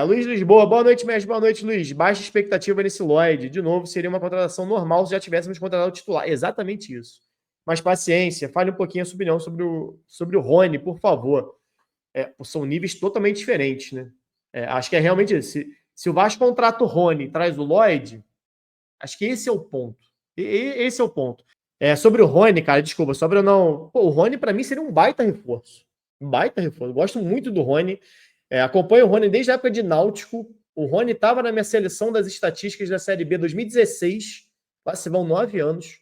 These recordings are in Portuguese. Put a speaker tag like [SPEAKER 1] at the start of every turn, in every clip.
[SPEAKER 1] Luiz Lisboa, boa noite, mestre. Boa noite, Luiz. Baixa expectativa nesse Lloyd. De novo, seria uma contratação normal se já tivéssemos contratado o titular. Exatamente isso. Mas paciência, fale um pouquinho a sua opinião sobre o Rony, por favor. São níveis totalmente diferentes, né? Acho que é realmente isso. Se o Vasco contrata o Rony e traz o Lloyd, acho que esse é o ponto. Esse é o ponto. Sobre o Rony, cara, desculpa, só para eu não. Pô, o Rony, para mim, seria um baita reforço. Um baita reforço. Eu gosto muito do Rony. Acompanho o Rony desde a época de Náutico. O Rony estava na minha seleção das estatísticas da Série B 2016. Lá se vão 9 anos.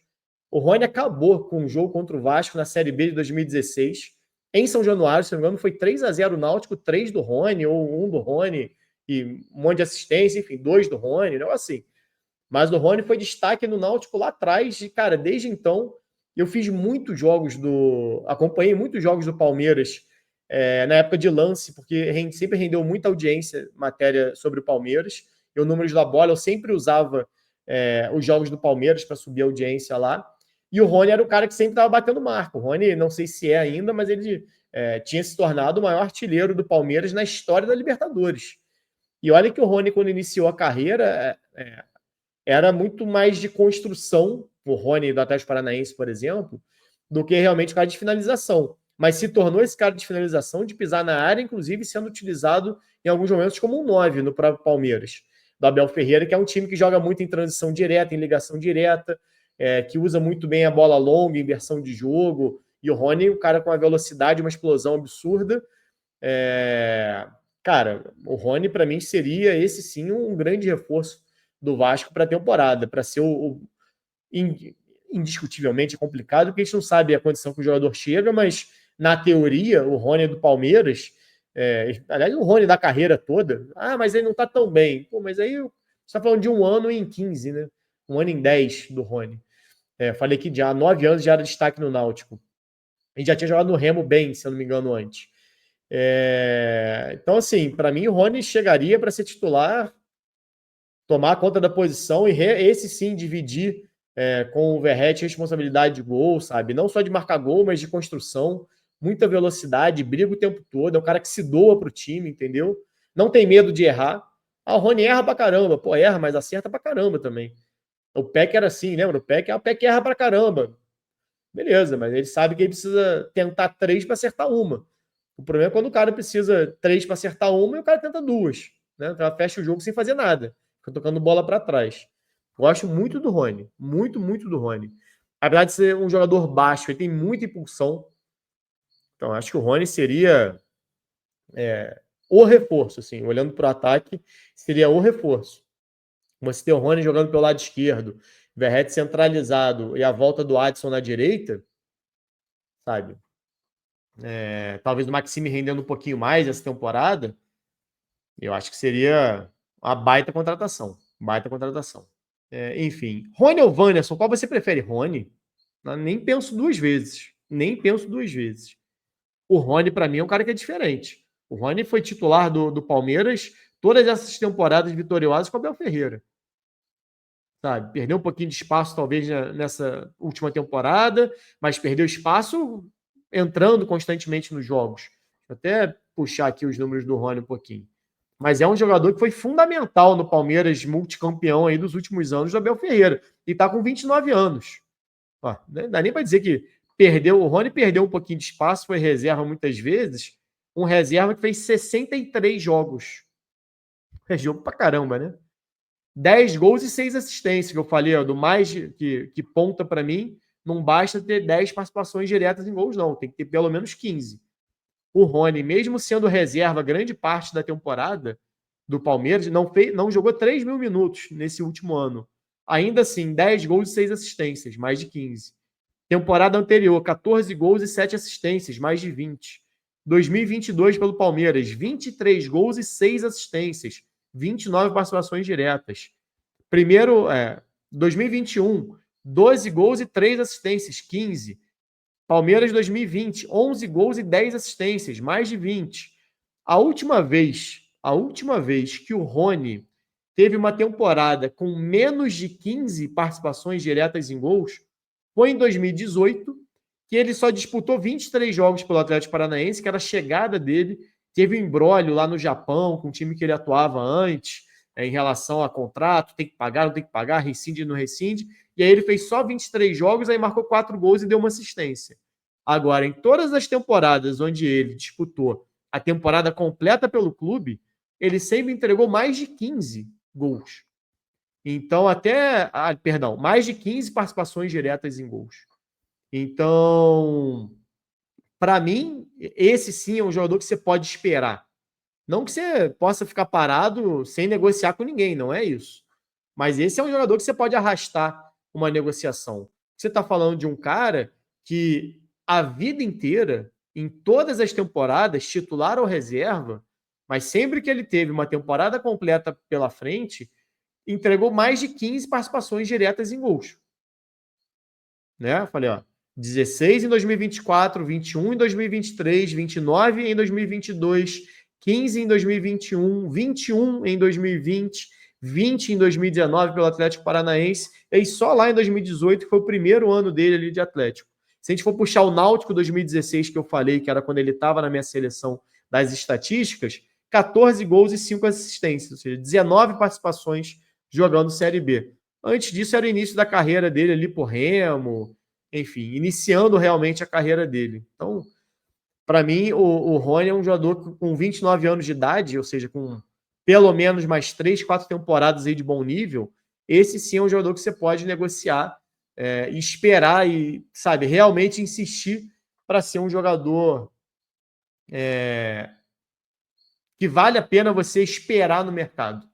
[SPEAKER 1] O Rony acabou com o jogo contra o Vasco na Série B de 2016. Em São Januário, se não me engano, foi 3-0 o Náutico, 3 do Rony, ou 1 do Rony, e um monte de assistência, enfim, 2 do Rony, não assim. Mas o Rony foi destaque no Náutico lá atrás, e, cara, desde então, eu fiz muitos jogos acompanhei muitos jogos do Palmeiras na época de lance, porque sempre rendeu muita audiência, matéria sobre o Palmeiras. E o Números da Bola, eu sempre usava os jogos do Palmeiras para subir a audiência lá. E o Rony era o cara que sempre estava batendo marca. O Rony, não sei se é ainda, mas ele tinha se tornado o maior artilheiro do Palmeiras na história da Libertadores. E olha que o Rony, quando iniciou a carreira, era muito mais de construção, o Rony do Atlético Paranaense, por exemplo, do que realmente o cara de finalização. Mas se tornou esse cara de finalização, de pisar na área, inclusive sendo utilizado em alguns momentos como um 9 no próprio Palmeiras, do Abel Ferreira, que é um time que joga muito em transição direta, em ligação direta, que usa muito bem a bola longa, inversão de jogo. E o Rony, o cara com uma velocidade, uma explosão absurda. Cara, o Rony, para mim, seria esse sim um grande reforço do Vasco para a temporada, para ser indiscutivelmente complicado, porque a gente não sabe a condição que o jogador chega, mas na teoria, o Rony do Palmeiras, aliás, o Rony da carreira toda, mas ele não está tão bem. Pô, mas aí você está falando de 1 ano em 15, né? 1 ano em 10 do Rony. Falei que já há 9 anos já era destaque no Náutico. A gente já tinha jogado no Remo bem, se eu não me engano, antes. Então, assim, para mim, o Rony chegaria para ser titular, tomar conta da posição e esse sim dividir com o Verratti responsabilidade de gol, sabe? Não só de marcar gol, mas de construção, muita velocidade, briga o tempo todo, é um cara que se doa pro time, entendeu? Não tem medo de errar. O Rony erra pra caramba, erra, mas acerta pra caramba também. O Peck era assim, lembra? O Peck erra pra caramba. Beleza, mas ele sabe que ele precisa tentar 3 para acertar uma. O problema é quando o cara precisa 3 para acertar uma e o cara tenta 2. Né? O cara fecha o jogo sem fazer nada. Fica tocando bola para trás. Gosto muito do Rony. Muito, muito do Rony. Apesar de ser um jogador baixo, ele tem muita impulsão. Então, acho que o Rony seria o reforço. Assim, olhando para o ataque, seria o reforço. Você ter o Rony jogando pelo lado esquerdo, Verratti centralizado e a volta do Adson na direita, sabe? Talvez o Maxime rendendo um pouquinho mais essa temporada, eu acho que seria uma baita contratação. Baita contratação. Enfim, Rony ou Wanderson, qual você prefere? Rony? Nem penso 2 vezes. Nem penso 2 vezes. O Rony, para mim, é um cara que é diferente. O Rony foi titular do Palmeiras todas essas temporadas vitoriosas com o Abel Ferreira. Sabe? Perdeu um pouquinho de espaço, talvez, nessa última temporada, mas perdeu espaço entrando constantemente nos jogos. Vou até puxar aqui os números do Rony um pouquinho. Mas é um jogador que foi fundamental no Palmeiras, multicampeão aí dos últimos anos do Abel Ferreira. E está com 29 anos. Não dá nem para dizer que o Rony perdeu um pouquinho de espaço, foi reserva muitas vezes. Um reserva que fez 63 jogos. É jogo pra caramba, né? 10 gols e 6 assistências, que eu falei, do mais que ponta para mim, não basta ter 10 participações diretas em gols, não. Tem que ter pelo menos 15. O Rony, mesmo sendo reserva grande parte da temporada do Palmeiras, não jogou 3 mil minutos nesse último ano. Ainda assim, 10 gols e 6 assistências, mais de 15. Temporada anterior, 14 gols e 7 assistências, mais de 20. 2022 pelo Palmeiras, 23 gols e 6 assistências, 29 participações diretas. 2021, 12 gols e 3 assistências, 15. Palmeiras 2020, 11 gols e 10 assistências, mais de 20. A última vez que o Rony teve uma temporada com menos de 15 participações diretas em gols foi em 2018, que ele só disputou 23 jogos pelo Atlético Paranaense, que era a chegada dele teve um imbróglio lá no Japão com o time que ele atuava antes, em relação a contrato, tem que pagar, não tem que pagar, rescinde, não rescinde. E aí ele fez só 23 jogos, aí marcou 4 gols e deu uma assistência. Agora, em todas as temporadas onde ele disputou a temporada completa pelo clube, ele sempre entregou mais de 15 gols. Então, mais de 15 participações diretas em gols. Então, para mim, esse sim é um jogador que você pode esperar. Não que você possa ficar parado sem negociar com ninguém, não é isso. Mas esse é um jogador que você pode arrastar uma negociação. Você está falando de um cara que a vida inteira, em todas as temporadas, titular ou reserva, mas sempre que ele teve uma temporada completa pela frente, entregou mais de 15 participações diretas em gols. Né? Eu falei, ó, 16 em 2024, 21 em 2023, 29 em 2022, 15 em 2021, 21 em 2020, 20 em 2019 pelo Atlético Paranaense, e só lá em 2018 que foi o primeiro ano dele ali de Atlético. Se a gente for puxar o Náutico 2016, que eu falei, que era quando ele estava na minha seleção das estatísticas, 14 gols e 5 assistências, ou seja, 19 participações jogando Série B. Antes disso, era o início da carreira dele ali por Remo, enfim, iniciando realmente a carreira dele. Então, para mim, o Rony é um jogador com 29 anos de idade, ou seja, com pelo menos mais 3, 4 temporadas aí de bom nível. Esse sim é um jogador que você pode negociar, esperar e, sabe, realmente insistir para ser um jogador que vale a pena você esperar no mercado.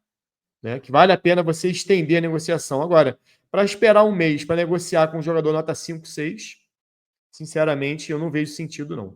[SPEAKER 1] Né, que vale a pena você estender a negociação. Agora, para esperar um mês para negociar com um jogador nota 5, 6, sinceramente, eu não vejo sentido, não.